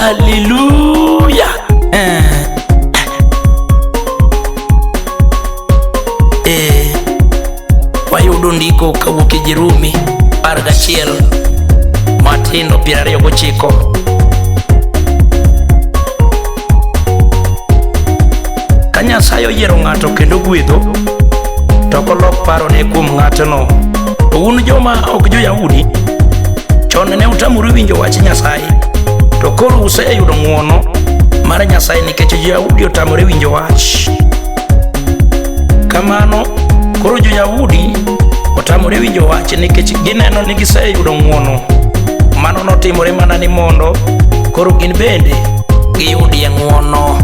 Hallelujah. Wayudo ndiko kawuok e Jerumi 11 Matindo 29. Ka Nyasaye oyiero ng'ato kendo gwedho, to kolok parone kuom ng'atno. To un joma ok jo-Yahudi, chon ne utamoru winjo wach Nyasaye, to koro useyudo ng'wono mar Nyasaye nikech jo-Yahudi otamore winjo wach. Kamano koro jo-Yahudi otamore winjo wach nikech gineno ni giseyudo ng'wono. Mano notimore mana ni mondo koro gin bende giyudie ng'wono.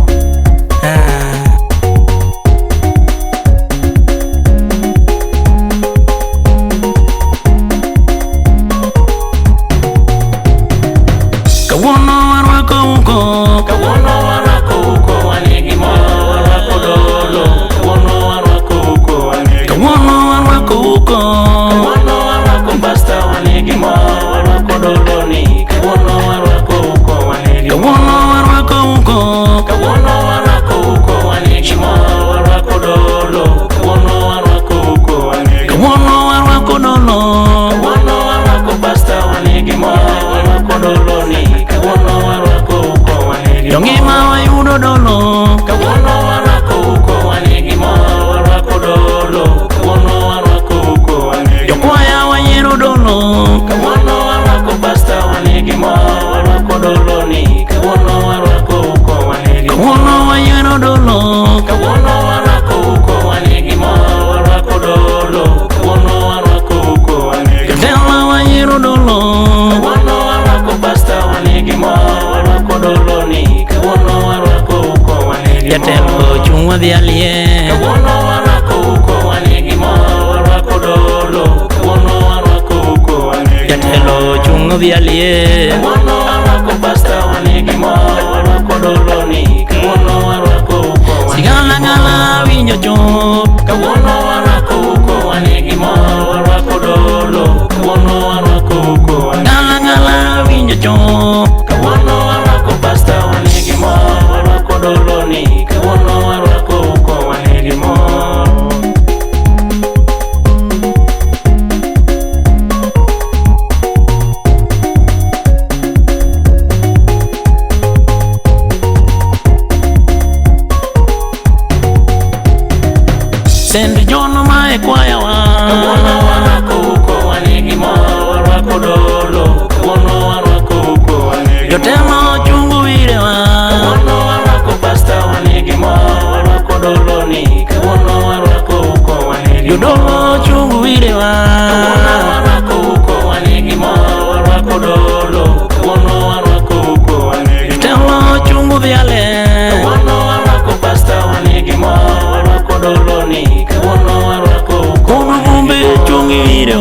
Send John my choir Jotelo chungu wire Jodolo chungu wire Jotelo chungu viale Kono vumbi chungi wire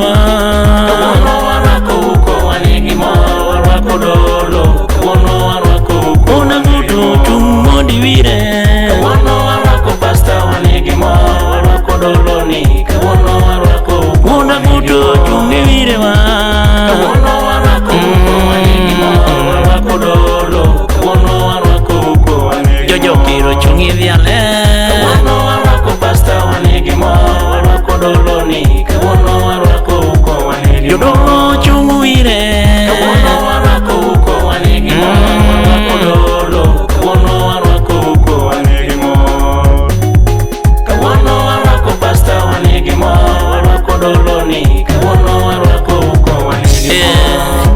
Kona gutu chungi wire Kona gutu chungi wire Jojo kiro chungi viale Jodolo chungu wire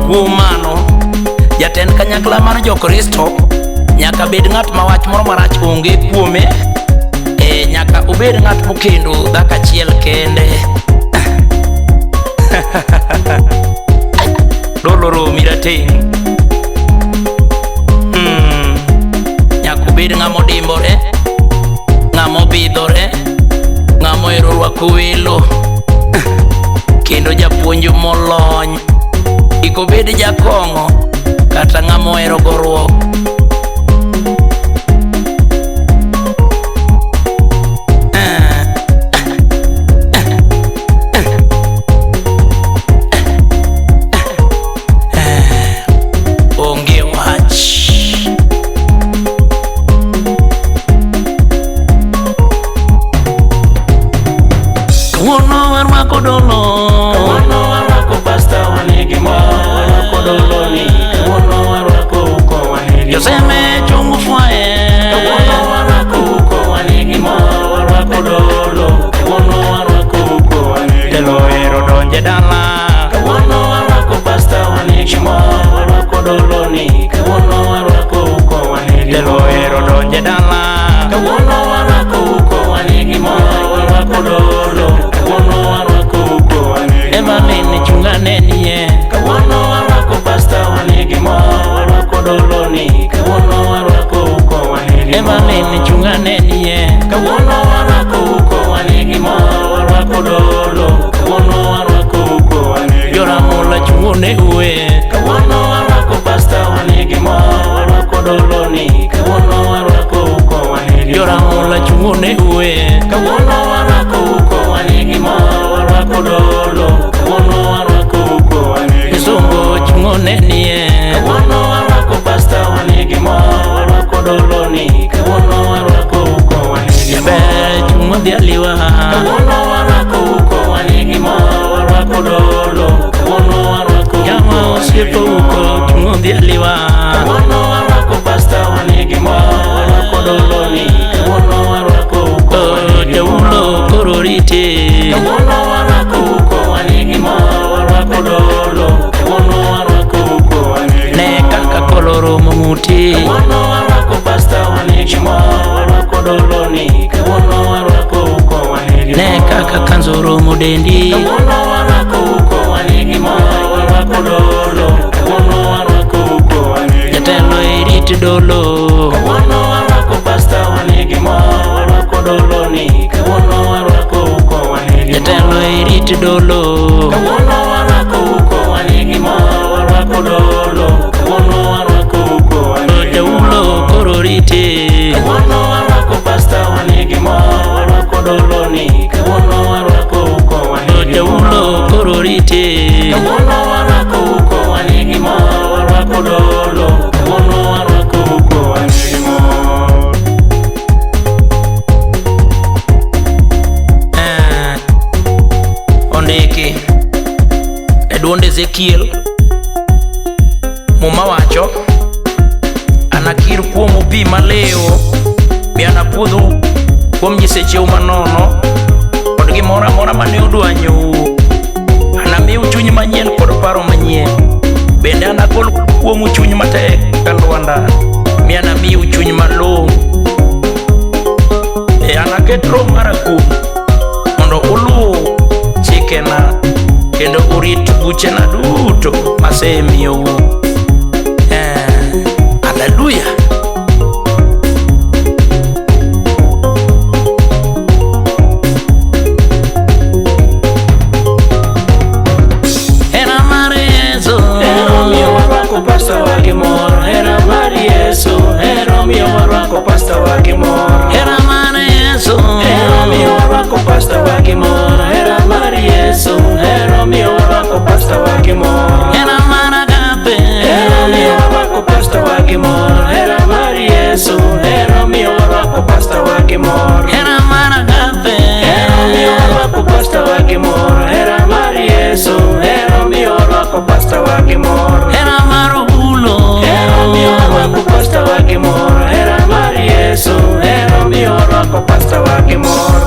Kuomano jatend kanyakla mar jo-Kristo nyaka bed ng'at ma wach moro marach onge kuome. Nyaka obed ng'at mokendo dhako achiel kende. Doloro mirateng' nyaka obed ng'ama odimbore, ng'ama obidhore, ng'ama ohero rwako welo, kendo japuonj molony. Kik obed jakong'o kata ng'ama ohero goruok. Onge wach tung'odhi aliwa. Kawuono warwako uko wanigi mor, warwako dolo. Kawuono warwako Jama osiepo uko tung'odhi aliwa. Kawuono warwako pasta wanigi mor, warwako doloni. Kawuono warwako uko Jaulo koro rite. Kawuono warwako uko wanigi mor, warwako dolo. Kawuono warwako uko wanigi mor. Ne kaka kolo romo muti. Kawuono warwako pasta wanigi mor, warwako doloni. Kawuono warwako uko wanigi mor. Ne kaka kanzo romo dendi. Kawuono warwako uko wanigi mor, warwako dolo. Kawuono warwako uko wanigi mor. Jatelo irit dolo. Kawuono warwako pasta wanigi mor, warwako doloni. Kawuono warwako uko wanigi mor. Jatelo irit dolo. Kawuono warwako uko wanigi mor, warwako dolo. Kawuono warwako uko wanigi mor. Jaulo koro rite. Kawuono warwako pasta wanigi mor, warwako doloni. Kawuono warwako uko wanigi mor. Jaulo koro rite. Kawuono warwako uko wanigi mor, warwako dolo. Kawuono warwako uko wanigi mor. Ondiki e duond Ezekiel muma wacho anakir kuom pi maleo bi anapuodho kuom nyisecheu manono kod gimoro amora mane odwanyou. Anamiu chuny manyien kod paro manyien, bende anagol kuomu chuny matek ka lwanda, mi anamiu chuny malong'o. Anaket roho mara kuom mondo uluw chikena kendo urit buchena duto masemiyou. Haleluya. Hera mar Yesu Hero miyo warwako pasta wagi mor, hera mar Yesu. Hero miyo warwako pasta wagi mor. Hera mar Yesu Hero miyo warwako pasta wagi mor, hera mar Yesu. Hero miyo warwako pasta wagi mor. Hera mar agape. Hero miyo warwako pasta wagi mor, hera mar Yesu. Hero miyo warwako pasta wagi mor. Hera mar agape. Hero miyo warwako pasta wagi mor, hera mar Yesu. Hera miyo warwako pasta wagi mor. Hera mar obulo. Hero miyo warwako pasta wagi mor, hera mar Yesu. Hero miyo warwako pasta wagi mor.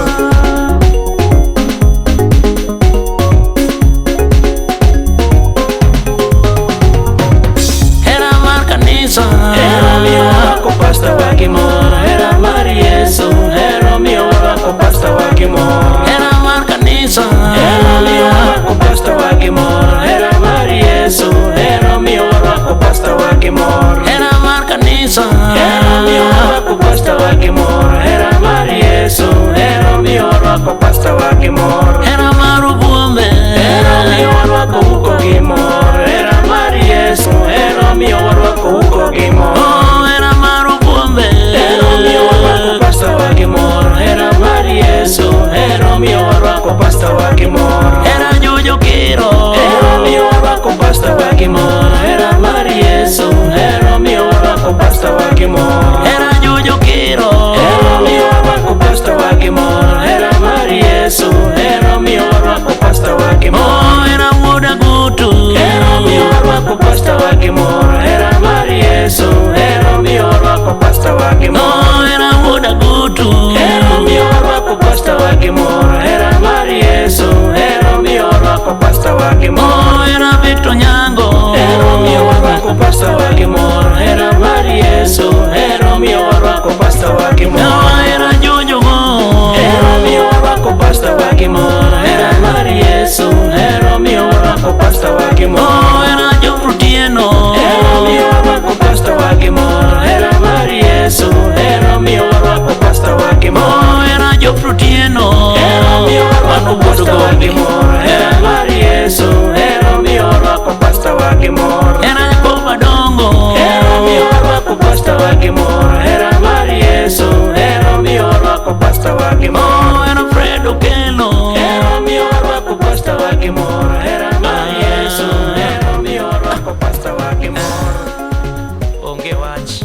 Hera mar kanisa. Hero miyo warwako pasta wagi mor, hera mar Yesu. Hera miyo warwako pasta wagi mor. Hera mar kanisa. Hero miyo warwako pasta wagi mor, hera mar Yesu. Hera miyo warwako pasta wagi mor. Hera mar kanisa. Hero miyo warwako pasta wagi mor, hera mar Yesu. Hera miyo warwako pasta wagi mor. Hera mar obuombe. Hero miyo warwako uko gi mor, hera mar Yesu. Hero miyo warwako uko gi mor. Oh, hera mar obuombe. Hero miyo warwako pasta wagi mor, hera mar Yesu. Hero miyo warwako pasta wagi mor. Hera jojo kiro. Hero miyo warwako pasta wagi mor, hera mar Yesu. Hero miyo warwako pasta wagi mor. Hera jojo kiro. Hero miyo warwako pasta wagi mor, hera mar Yesu. Hera miyo warwako pasta wagi mor. Oh, hera wuoda gutu. Hero miyo warwako pasta wagi mor, hera mar Yesu. Hero miyo warwako pasta wagi mor. Oh, hera wuoda gutu. Hero miyo warwako pasta wagi mor, hera mar Yesu. Hero miyo warwako pasta wagi mor. Oh, hera Victor Nyango. Hero miyo warwako pasta wagi mor, hera mar Yesu. Hero miyo warwako pasta wagi mor. Oh, hera jojo go. Hero miyo warwako pasta wagi mor, hera mar Yesu. Hero miyo warwako pasta wagi mor. Oh, hera jofrutieno. Hero miyo warwako pasta wagi mor, hera mar Yesu. Hero miyo warwako pasta wagi mor. Oh, hera jofrutieno. Hero miyo warwako pasta wagi mor, hera mar Yesu. Hero miyo warwako pasta wagi mor. Hera Jakob Adongo. Hero miyo warwako pasta wagi mor, hera mar Yesu. Hero miyo warwako pasta wagi mor. Oh, hera Fred Okelo. Hero miyo warwako pasta wagi mor, hera mar Yesu. Hero miyo warwako pasta wagi mor. Onge wach.